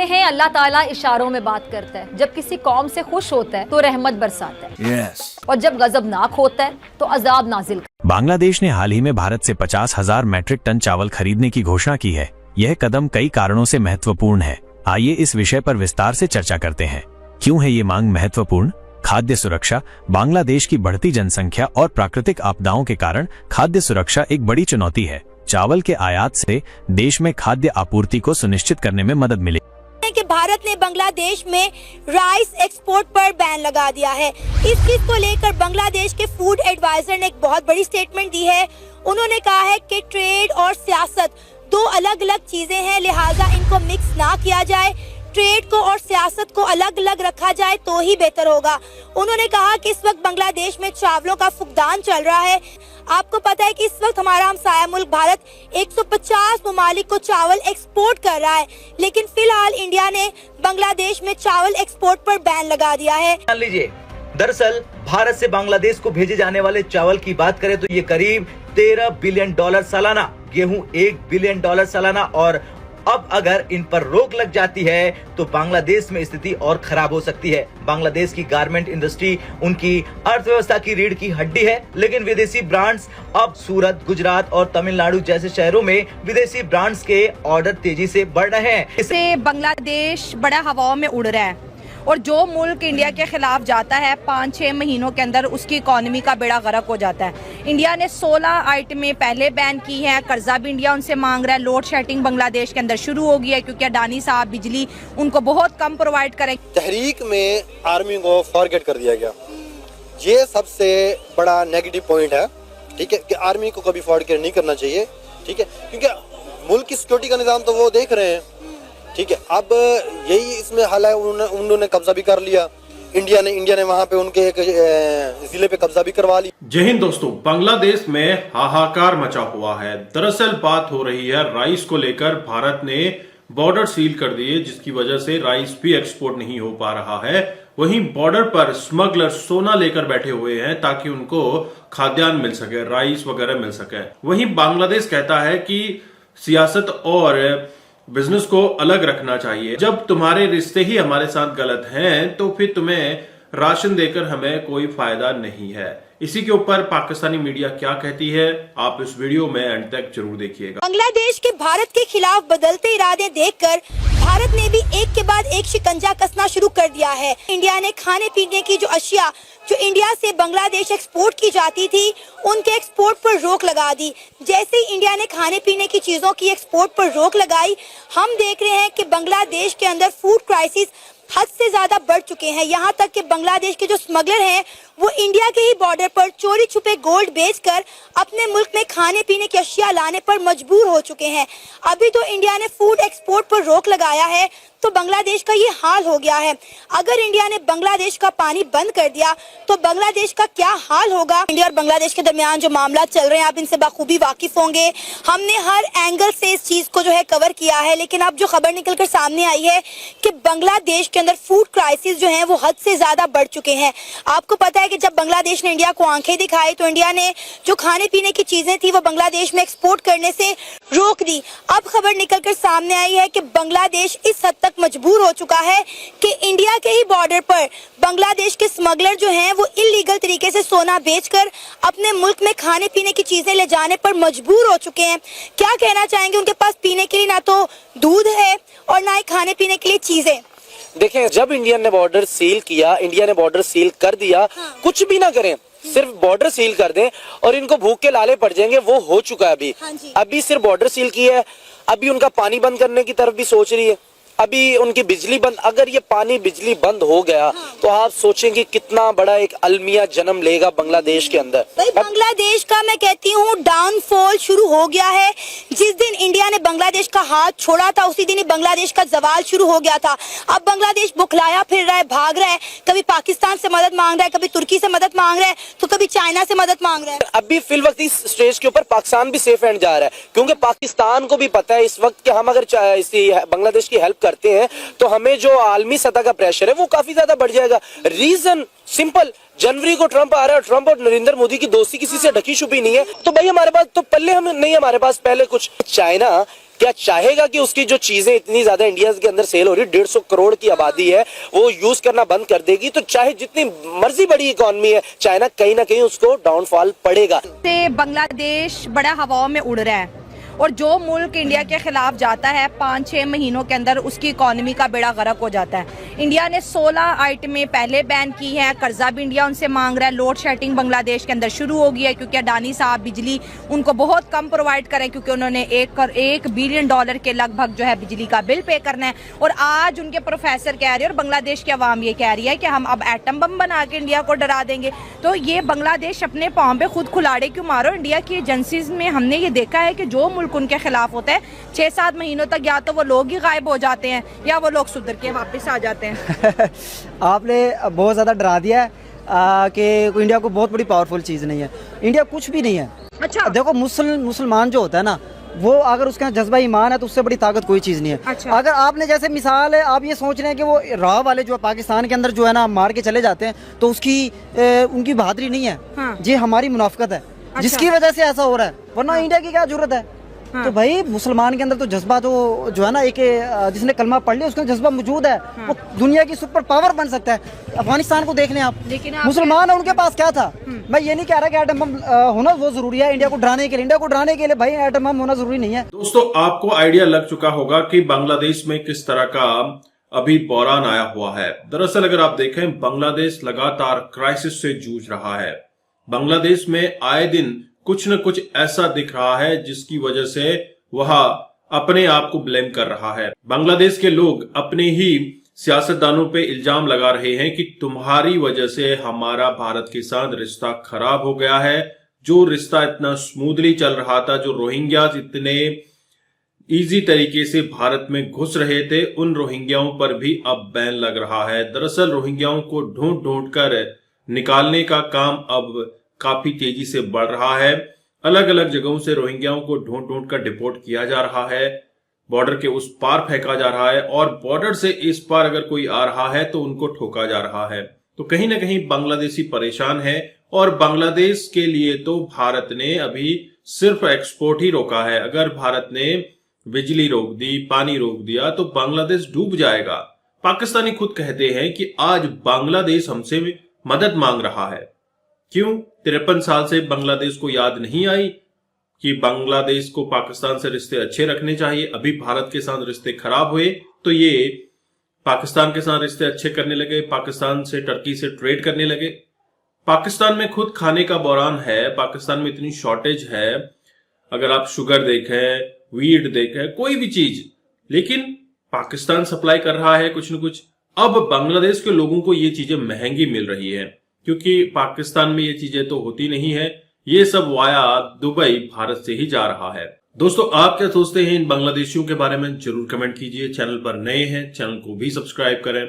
कहते हैं अल्लाह ताला इशारों में बात करता है। जब किसी कौम से खुश होता है तो रहमत बरसाता है और जब गजबनाक होता है तो अजाब नाजिल करता है। बांग्लादेश ने हाल ही में भारत से 50,000 मैट्रिक टन चावल खरीदने की घोषणा की है। यह कदम कई कारणों से महत्वपूर्ण है। आइए इस विषय पर विस्तार से चर्चा करते हैं। क्यों है ये मांग महत्वपूर्ण? खाद्य सुरक्षा। बांग्लादेश की बढ़ती जनसंख्या और प्राकृतिक आपदाओं के कारण खाद्य सुरक्षा एक बड़ी चुनौती है। चावल के आयात से देश में खाद्य आपूर्ति को सुनिश्चित करने में मदद मिलेगी। कि भारत ने बांग्लादेश में राइस एक्सपोर्ट पर बैन लगा दिया है। इस चीज को लेकर बांग्लादेश के फूड एडवाइजर ने एक बहुत बड़ी स्टेटमेंट दी है। उन्होंने कहा है कि ट्रेड और सियासत दो अलग अलग चीजें हैं, लिहाजा इनको मिक्स ना किया जाए। ट्रेड को और सियासत को अलग अलग रखा जाए तो ही बेहतर होगा। उन्होंने कहा कि इस वक्त बांग्लादेश में चावलों का फुकदान चल रहा है। आपको पता है कि इस वक्त हमारा हमसाया मुल्क भारत 150 ममालिक को चावल एक्सपोर्ट कर रहा है, लेकिन फिलहाल इंडिया ने बांग्लादेश में चावल एक्सपोर्ट पर बैन लगा दिया है। मान लीजिए, दरअसल भारत से बांग्लादेश को भेजे जाने वाले चावल की बात करें तो ये करीब $13 बिलियन सालाना, गेहूं $1 बिलियन सालाना, और अब अगर इन पर रोक लग जाती है तो बांग्लादेश में स्थिति और खराब हो सकती है। बांग्लादेश की गारमेंट इंडस्ट्री उनकी अर्थव्यवस्था की रीढ़ की हड्डी है, लेकिन विदेशी ब्रांड्स अब सूरत, गुजरात और तमिलनाडु जैसे शहरों में विदेशी ब्रांड्स के ऑर्डर तेजी से बढ़ रहे हैं। इससे बांग्लादेश बड़ा हवाओं में उड़ रहा है और जो मुल्क इंडिया के खिलाफ जाता है 5-6 महीनों के अंदर उसकी इकोनॉमी का बेड़ा गर्क हो जाता है। इंडिया ने 16 आइटमें पहले बैन की है। कर्जा भी इंडिया उनसे मांग रहा है। लोड शेडिंग बांग्लादेश के अंदर शुरू हो गई है क्योंकि अडानी साहब बिजली उनको बहुत कम प्रोवाइड करेंगे। तहरीक में आर्मी को फॉरगेट कर दिया गया, ये सबसे बड़ा नेगेटिव पॉइंट है। ठीक है कि आर्मी को कभी फॉरगेट नहीं करना चाहिए। ठीक है, क्योंकि मुल्क की सिक्योरिटी का निजाम तो वो देख रहे हैं। ठीक है, अब यही इसमें हाल है, उन्होंने कब्जा भी कर लिया। इंडिया ने वहां पे उनके एक जिले पे कब्जा भी करवा लिया। जय हिंद दोस्तों, बांग्लादेश में हाहाकार मचा हुआ है। दरअसल बात हो रही है राइस को लेकर। भारत ने बॉर्डर सील कर दिए जिसकी वजह से राइस भी एक्सपोर्ट नहीं हो पा रहा है। वहीं बॉर्डर पर स्मगलर सोना लेकर बैठे हुए हैं ताकि उनको खाद्यान्न मिल सके, राइस वगैरह मिल सके। वहीं बांग्लादेश कहता है कि सियासत और बिजनेस को अलग रखना चाहिए। जब तुम्हारे रिश्ते ही हमारे साथ गलत हैं तो फिर तुम्हें राशन देकर हमें कोई फायदा नहीं है। इसी के ऊपर पाकिस्तानी मीडिया क्या कहती है, आप इस वीडियो में अंत तक जरूर देखिएगा। बांग्लादेश के भारत के खिलाफ बदलते इरादे देखकर भारत ने भी एक के बाद एक शिकंजा कसना शुरू कर दिया है। इंडिया ने खाने पीने की जो अशिया जो इंडिया से बांग्लादेश एक्सपोर्ट की जाती थी उनके एक्सपोर्ट पर रोक लगा दी। जैसे ही इंडिया ने खाने पीने की चीजों की एक्सपोर्ट पर रोक लगाई, हम देख रहे हैं कि बांग्लादेश के अंदर फूड क्राइसिस हद से ज्यादा बढ़ चुके हैं। यहाँ तक कि बांग्लादेश के जो स्मगलर हैं वो इंडिया के ही बॉर्डर पर चोरी छुपे गोल्ड बेचकर अपने मुल्क में खाने पीने की अशिया लाने पर मजबूर हो चुके हैं। अभी तो इंडिया ने फूड एक्सपोर्ट पर रोक लगाया है तो बांग्लादेश का ये हाल हो गया है। अगर इंडिया ने बांग्लादेश का पानी बंद कर दिया तो बांग्लादेश का क्या हाल होगा। इंडिया और बांग्लादेश के दरमियान जो मामला चल रहे हैं आप इनसे बाखूबी वाकिफ होंगे। हमने हर एंगल से इस चीज को जो है कवर किया है, लेकिन अब जो खबर निकलकर सामने आई है कि बांग्लादेश के अंदर फूड क्राइसिस जो है वो हद से ज्यादा बढ़ चुके हैं। आपको पता है कि जब बांग्लादेश ने इंडिया को आंखें दिखाई तो इंडिया ने जो खाने पीने की चीजें थी वो बांग्लादेश में एक्सपोर्ट करने से रोक दी। अब खबर निकलकर सामने आई है कि बांग्लादेश इस हद तक मजबूर हो चुका है कि इंडिया के ही बॉर्डर पर बांग्लादेश के स्मगलर जो हैं वो इलीगल तरीके से सोना बेचकर अपने मुल्क में खाने पीने की चीजें ले जाने पर मजबूर हो चुके हैं। क्या कहना चाहेंगे? उनके पास पीने के लिए ना तो दूध है और ना ही खाने पीने के लिए चीजें। देखें, जब इंडिया ने बॉर्डर सील किया, इंडिया ने बॉर्डर सील कर दिया, कुछ भी ना करें, सिर्फ बॉर्डर सील कर दें और इनको भूख के लाले पड़ जाएंगे, वो हो चुका है। अभी सिर्फ बॉर्डर सील किया है, अभी उनका पानी बंद करने की तरफ भी सोच रही है, अभी उनकी बिजली बंद। अगर ये पानी बिजली बंद हो गया तो आप सोचेंगे कितना बड़ा एक अलमिया जन्म लेगा बांग्लादेश के अंदर। बांग्लादेश का मैं कहती हूँ डाउनफॉल शुरू हो गया है। जिस दिन इंडिया ने बांग्लादेश का हाथ छोड़ा था उसी दिन ही बांग्लादेश का जवाल शुरू हो गया था। अब बांग्लादेश बुखलाया फिर रहा है, भाग रहा है, कभी पाकिस्तान से मदद मांग रहा है, कभी तुर्की से मदद मांग रहा है, तो कभी चाइना से मदद मांग रहा है। अभी फिल वक्त इस स्टेज के ऊपर पाकिस्तान भी सेफ एंड जा रहा है, क्योंकि पाकिस्तान को भी पता है इस वक्त कि हम अगर बांग्लादेश की हेल्प करते हैं तो हमें जो आलमी सतह का प्रेशर है वो काफी ज्यादा बढ़ जाएगा। रीजन सिंपल, जनवरी को ट्रंप आ रहा है, ट्रंप और नरेंद्र मोदी की दोस्ती किसी से ढकी छुपी नहीं है, तो भाई हमारे पास तो पल्ले हम नहीं, हमारे पास पहले कुछ। चाइना क्या चाहेगा कि उसकी जो चीजें इतनी ज्यादा इंडिया के अंदर सेल हो रही है, 150 करोड़ की आबादी है, वो यूज करना बंद कर देगी तो चाहे जितनी मर्जी बड़ी इकोनॉमी है, चाइना कहीं ना कहीं उसको डाउनफॉल पड़ेगा। से बांग्लादेश बड़ा हवाओं में उड़ रहा है और जो मुल्क इंडिया के खिलाफ जाता है 5-6 महीनों के अंदर उसकी इकोनॉमी का बेड़ा गर्क हो जाता है। इंडिया ने 16 आइटमें पहले बैन की हैं, कर्जा भी इंडिया उनसे मांग रहा है। लोड शेडिंग बांग्लादेश के अंदर शुरू हो गई है क्योंकि अडानी साहब बिजली उनको बहुत कम प्रोवाइड करें क्योंकि उन्होंने $1 बिलियन के लगभग जो है बिजली का बिल पे करना है। और आज उनके प्रोफेसर कह रहे हैं और बांग्लादेश की आवाम ये कह रही है कि हम अब एटम बम बना के इंडिया को डरा देंगे। तो ये बांग्लादेश अपने पांव पे खुद खुलाड़े क्यों मारो। इंडिया की एजेंसीज में हमने ये देखा है कि जो मुल्क उनके खिलाफ होता है 6-7 महीनों तक या तो वो लोग ही गायब हो जाते हैं या वो लोग सुधर के वापस आ जाते हैं। आपने बहुत ज़्यादा डरा दिया है कि इंडिया को बहुत बड़ी पावरफुल चीज़ नहीं है। इंडिया कुछ भी नहीं है। अच्छा देखो मुसलमान जो होता है ना, वो अगर उसका जज्बा ईमान है तो उससे बड़ी ताकत कोई चीज़ नहीं है। अच्छा। अगर आपने जैसे मिसाल है, आप ये सोच रहे हैं कि वो राह वाले जो पाकिस्तान के अंदर जो है ना मार के चले जाते हैं तो उनकी बहादुरी नहीं है। हाँ। ये हमारी मुनाफकत है जिसकी वजह से ऐसा हो रहा है, वरना इंडिया की क्या जरूरत है। तो भाई मुसलमान के अंदर तो जज्बा जो है ना, एक जिसने कलमा पढ़ लिया उसका जज्बा मौजूद है। वो दुनिया की सुपर पावर बन सकता है। अफगानिस्तान को देख लें आप, लेकिन मुसलमान है, उनके पास क्या था। मैं ये नहीं कह रहा कि एटम बम होना वो जरूरी है इंडिया को डराने के लिए। इंडिया को डराने के लिए भाई एटम बम होना जरूरी नहीं है। दोस्तों, आपको आइडिया लग चुका होगा कि बांग्लादेश में किस तरह का अभी बहरान आया हुआ है। दरअसल अगर आप देखें, बांग्लादेश लगातार क्राइसिस से जूझ रहा है। बांग्लादेश में आए दिन कुछ न कुछ ऐसा दिख रहा है जिसकी वजह से वह अपने आप को ब्लेम कर रहा है। बांग्लादेश के लोग अपने ही सियासतदानों पे इल्जाम लगा रहे हैं कि तुम्हारी वजह से हमारा भारत के साथ रिश्ता खराब हो गया है। जो रिश्ता इतना स्मूथली चल रहा था, जो रोहिंग्याज इतने इजी तरीके से भारत में घुस रहे थे, उन रोहिंग्याओं पर भी अब बैन लग रहा है। दरअसल रोहिंग्याओं को ढूंढ कर निकालने का काम अब काफी तेजी से बढ़ रहा है। अलग अलग जगहों से रोहिंग्याओं को ढूंढ कर डिपोर्ट किया जा रहा है, बॉर्डर के उस पार फेंका जा रहा है और बॉर्डर से इस पार अगर कोई आ रहा है तो उनको ठोका जा रहा है। तो कहीं ना कहीं बांग्लादेशी परेशान है और बांग्लादेश के लिए तो भारत ने अभी सिर्फ एक्सपोर्ट ही रोका है। अगर भारत ने बिजली रोक दी, पानी रोक दिया तो बांग्लादेश डूब जाएगा। पाकिस्तानी खुद कहते हैं कि आज बांग्लादेश हमसे मदद मांग रहा है। क्यों? 53 साल से बांग्लादेश को याद नहीं आई कि बांग्लादेश को पाकिस्तान से रिश्ते अच्छे रखने चाहिए। अभी भारत के साथ रिश्ते खराब हुए तो ये पाकिस्तान के साथ रिश्ते अच्छे करने लगे, पाकिस्तान से टर्की से ट्रेड करने लगे। पाकिस्तान में खुद खाने का बहरान है, पाकिस्तान में इतनी शॉर्टेज है। अगर आप शुगर देखें, वीट देखें, कोई भी चीज, लेकिन पाकिस्तान सप्लाई कर रहा है कुछ न कुछ। अब बांग्लादेश के लोगों को ये चीजें महंगी मिल रही है क्योंकि पाकिस्तान में ये चीजें तो होती नहीं है। ये सब वाया दुबई भारत से ही जा रहा है। दोस्तों, आप क्या सोचते हैं इन बांग्लादेशियों के बारे में? जरूर कमेंट कीजिए। चैनल पर नए हैं, चैनल को भी सब्सक्राइब करें।